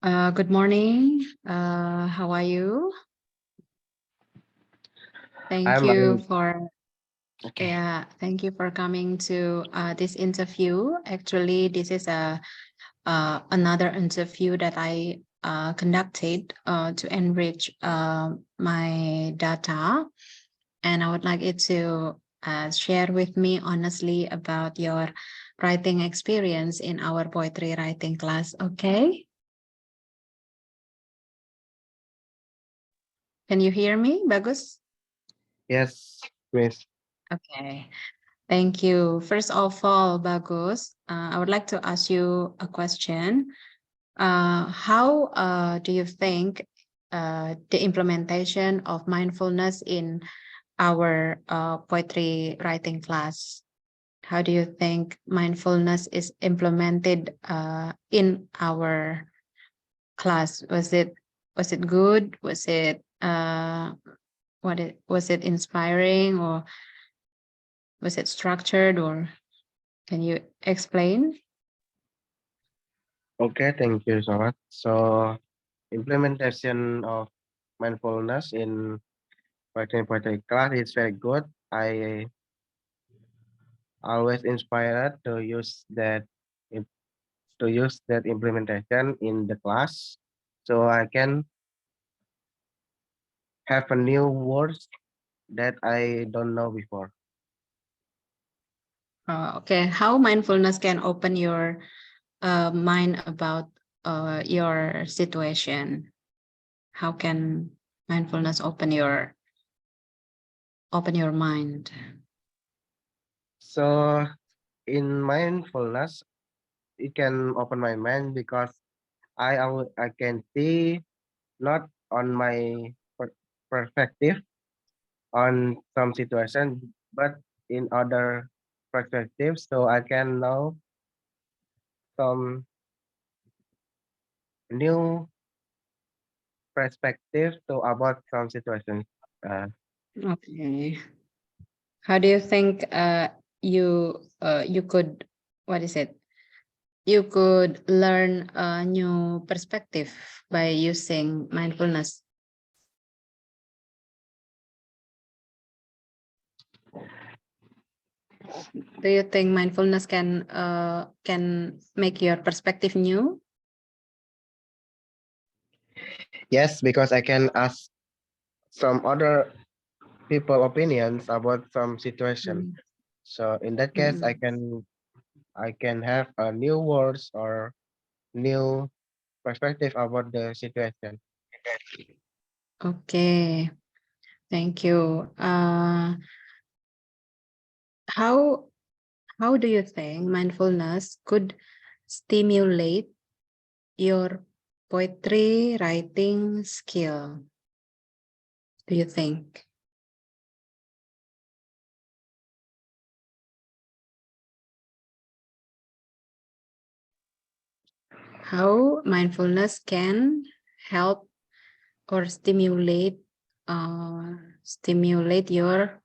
Good morning. How are you? Thank I'm you like, for okay. thank you for coming to this interview. Actually, this is a another interview that I conducted to enrich my data, and I would like you to share with me honestly about your writing experience in our poetry writing class. Okay, can you hear me, Bagus? Yes, Miss. Okay. Thank you. First of all, Bagus, I would like to ask you a question. How do you think the implementation of mindfulness in our poetry writing class? How do you think mindfulness is implemented in our class? Was it good? Was it inspiring, or was it structured, or can you explain? Okay, thank you so much. So, implementation of mindfulness in poetry class is very good. I always inspired to use im- that implementation in the class, so I can have a new words that I don't know before. Okay, how mindfulness can open your mind about your situation? How can mindfulness open your mind? So, in mindfulness, it can open my mind because I can see not on my perspective on some situation, but in other perspectives, so I can know some new perspective to about some situations. Uh, Okay. How do you think you could, what is it? You could learn a new perspective by using mindfulness. Do you think mindfulness can make your perspective new? yes, because I can ask some other people opinions about some situation. Mm, So in that case, mm, I can have a new words or new perspective about the situation. Okay, thank you. How how do you think mindfulness could stimulate your poetry writing skill? Do you think how mindfulness can help or stimulate your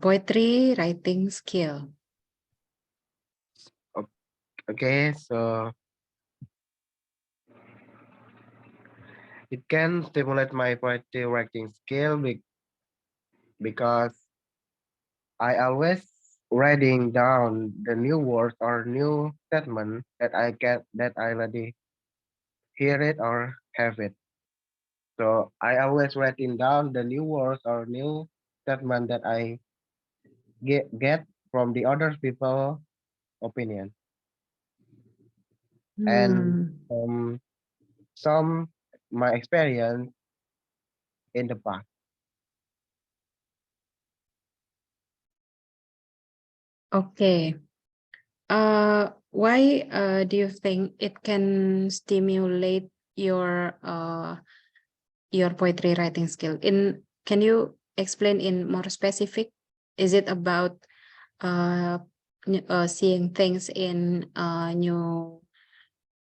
poetry writing skill? O- Okay, so it can stimulate my poetry writing skill because I always writing down the new words or new statement that I already hear it or have it. So I always writing down the new words or new statement that I get from the other people opinion and Hmm. some my experience in the past. Okay. Why do you think it can stimulate your poetry writing skill? Can you explain in more specific? Is it about uh, seeing things in a new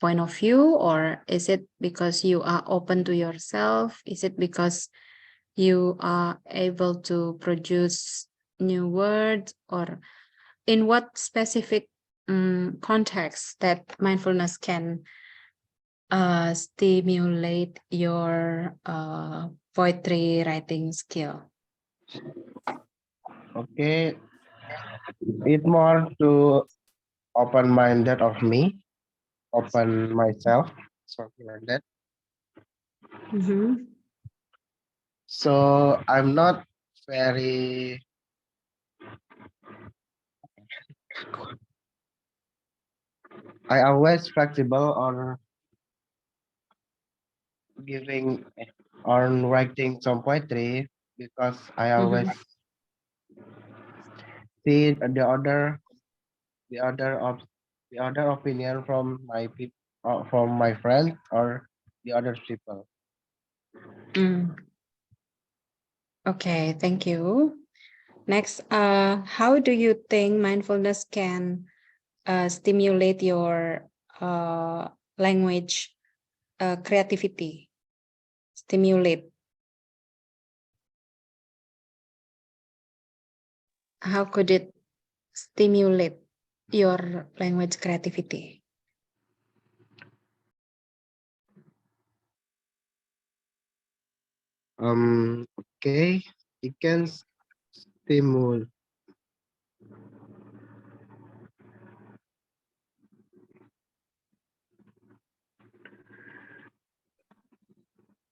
point of view, or is it because you are open to yourself? Is it because you are able to produce new words, or in what specific context that mindfulness can stimulate your poetry writing skill? Okay, it more to open-minded of me, open myself, something like that. Mm-hmm. So I'm not very. I always flexible on giving on writing some poetry because I always Mm-hmm. see the other of the other opinion from my people, from my friends or the other people. Mm. Okay, thank you. Next, how do you think mindfulness can stimulate your language creativity? Stimulate. How could it stimulate your language creativity? Okay, it can stimulate.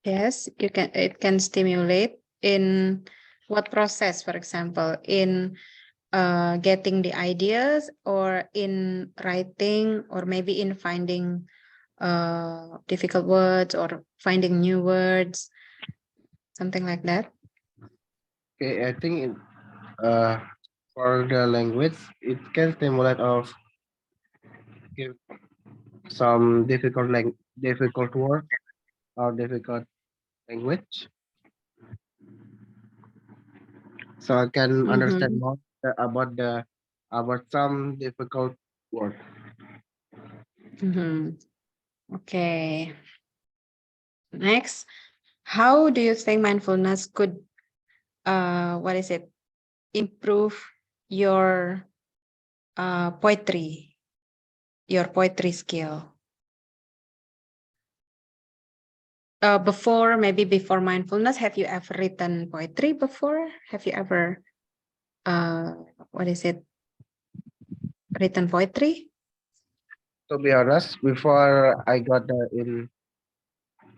Yes, you can. It can stimulate in what process, for example, in getting the ideas, or in writing, or maybe in finding difficult words, or finding new words, something like that. Okay, I think uh for the language it can stimulate of give some difficult word or difficult language, so I can understand Mm-hmm. more about some difficult word. Mm-hmm. Okay. Next, how do you think mindfulness could what is it, improve your poetry, your poetry skill? Before, maybe before mindfulness, have you ever written poetry before? Have you ever uh what is it, written poetry? To be honest, before I got in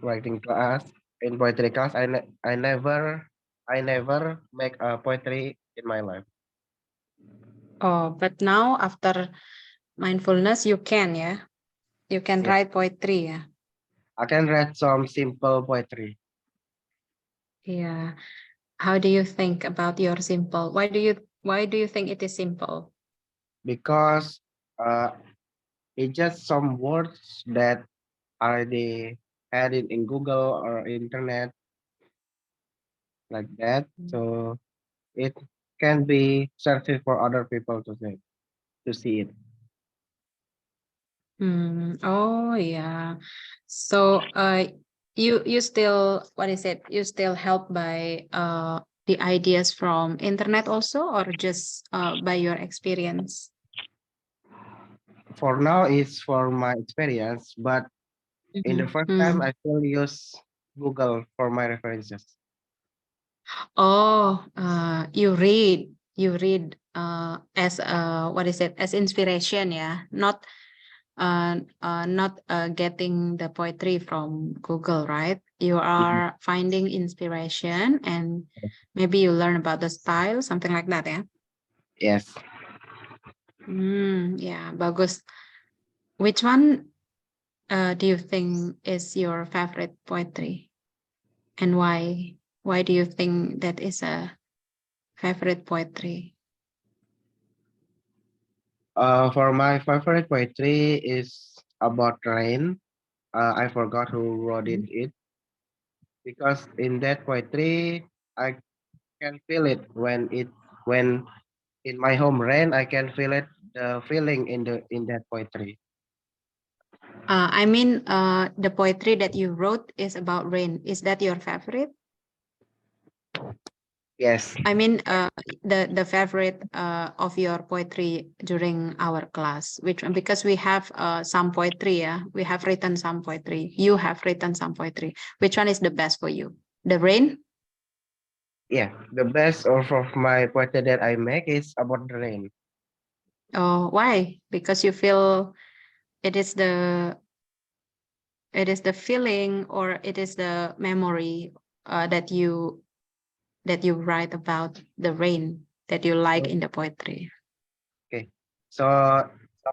writing class, in poetry class, I never make a poetry in my life. Oh, but now after mindfulness, you can, yeah, you can Yes, write poetry, yeah. I can write some simple poetry Yeah. How do you think about your simple? Why do you think it is simple? because uh, it's just some words that already had it in Google or internet like that. So it can be searching for other people to see it. Oh yeah. So you still, what is it? You still helped by the ideas from internet also, or just by your experience? For now, it's for my experience, but in the first time, Mm-hmm. I still use Google for my references. Oh, you read as what is it, as inspiration, yeah, not getting the poetry from Google, right? You Mhm. are finding inspiration, and maybe you learn about the style, something like that, yeah. Yes. Yeah, bagus. Which one do you think is your favorite poetry, and why? Why do you think that is a favorite poetry? For my favorite poetry is about rain. I forgot who wrote it because in that poetry, I can feel it when in my home rain. I can feel it the feeling in that poetry. I mean, the poetry that you wrote is about rain. Is that your favorite? Yes. I mean, the favorite of your poetry during our class, which one? Because we have some poetry, yeah, we have written some poetry. You have written some poetry. Which one is the best for you? The rain? Yeah. The best of my poetry that I make is about the rain. Oh, why? Because you feel it is the feeling or it is the memory that you write about the rain that you like So, in the poetry. okay. So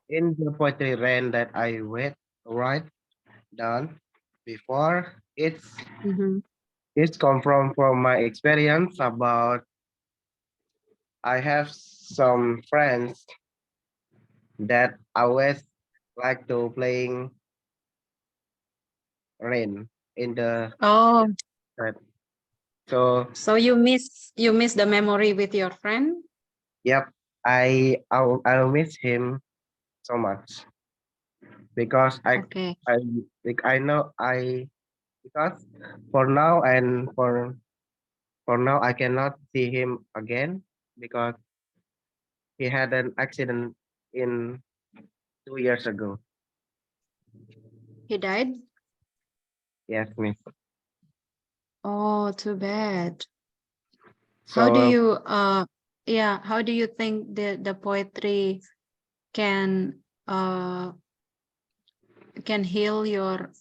in the poetry rain that I read, write down before, Mm-hmm. it's come from my experience about I have some friends that always like to playing rain in the Oh, that. So so you miss the memory with your friend? yep, I'll miss him so much because Okay. I like I know I because for now and for now I cannot see him again because he had an accident in 2 years ago. He died? Yes, miss. Oh, too bad. How do So you how do you think the poetry can uh can heal your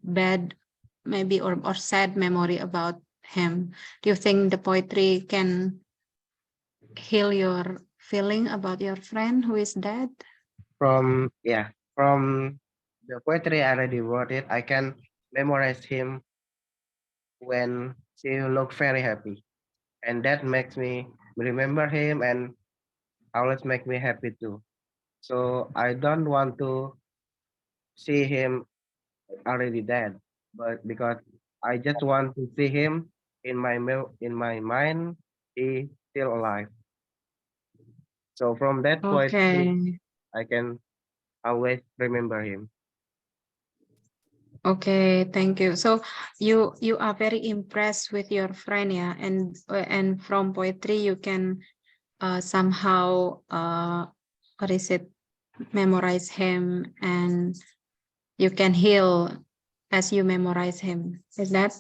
bad maybe or sad memory about him? Do you think the poetry can heal your feeling about your friend who is dead? from the poetry I already wrote it, I can memorize him when she look very happy, and that makes me remember him and always make me happy too. So I don't want to see him already dead, but because I just want to see him in my mind, he still alive. So from that poetry, Okay. I can always remember him. Okay, thank you. So you are very impressed with your friend, yeah, and from poetry you can somehow what is it, memorize him, and you can heal as you memorize him. Is that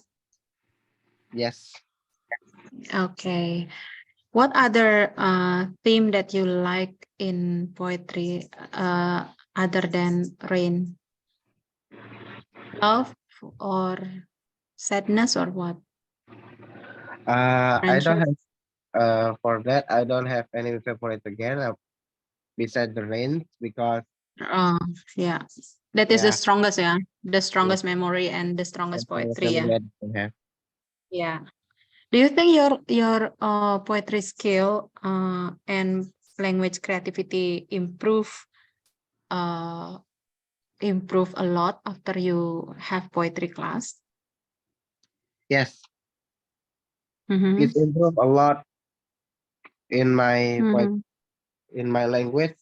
Yes. okay? What other theme that you like in poetry other than rain? Love or sadness or what? I don't Friendship? have for that I don't have any favorite again beside the rain because Uh, yeah, that is the yeah, strongest, yeah, the yeah, strongest memory and the that's strongest the poetry, yeah. favorite I have. Yeah. Do you think your poetry skill and language creativity uh improve a lot after you have poetry class? Yes, Mm-hmm. it improved a lot in my Mm-hmm. in my language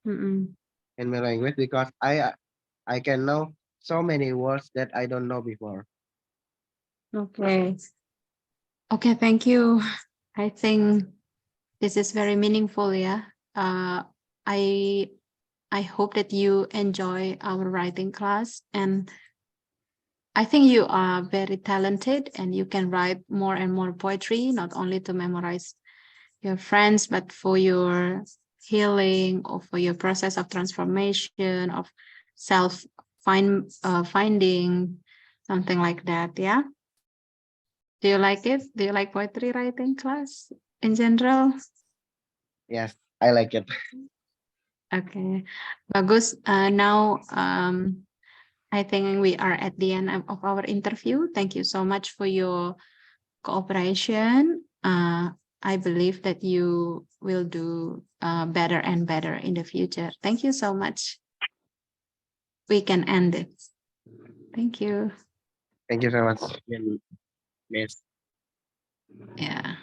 Mm-hmm. because I can know so many words that I don't know before. Okay. Okay, thank you. I think this is very meaningful, yeah. I I hope that you enjoy our writing class, and I think you are very talented and you can write more and more poetry, not only to memorize your friends, but for your healing or for your process of transformation, of finding, something like that. Yeah. Do you like it? Do you like poetry writing class in general? Yes, I like it. Okay. Bagus. Now, I think we are at the end of our interview. Thank you so much for your cooperation. I believe that you will do better and better in the future. Thank you so much. We can end it. Thank you. Thank you so much, Miss. Yeah.